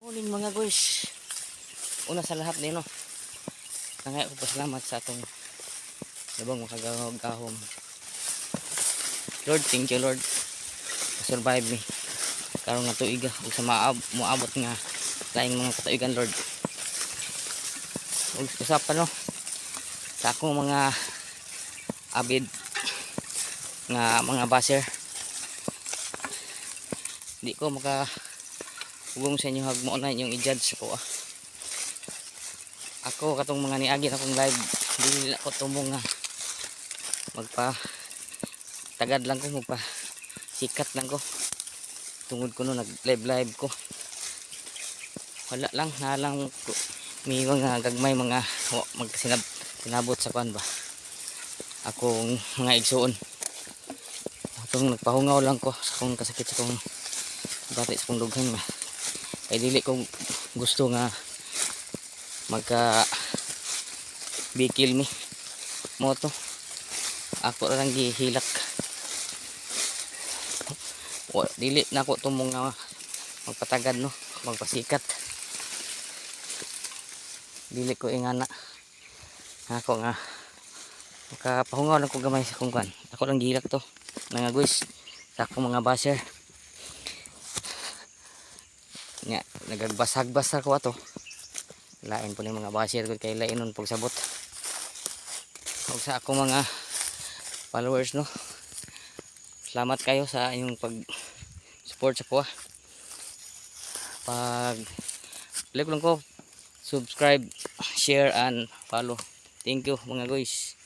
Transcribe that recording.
Morning mga guys. Una sa lahat din no. Nangay ako pasalamat sa atong labang makagahom. Lord, thank you Lord. Survive me. Karon nga tuig ug sa moabot nga laing mga katuigan Lord. Ug usapan no sa akong mga abid nga mga baser. Di ko maka ugong sa inyo hagmo na yung i-judge ko Ako katong mga niagi akong live dili ako tumong nga magpa tagad lang ko magpa sikat lang ko tungod ko no nag live ko wala lang nalang may mga gagmay mga sinabot sa kwan ba akong mga igsuon atong nagpahungaw lang ko sa akong kasakit sa akong bati sa akong dughan ba ay dili ko gusto nga magka bikil mi moto ako lang gihilak dili na ako tumong nga magpatagad no magpasikat dili ko ingana ako nga makapahungaw lang ko gamay sa kong kan ako lang gihilak to mga guys sa akong mga baser nga nagagbasag-basag ko ato lain po ni mga baser ko kay lainon pagsabot ug sa akong mga followers no salamat kayo sa inyong pag support sa ko pag like lang ko subscribe share and follow thank you mga guys.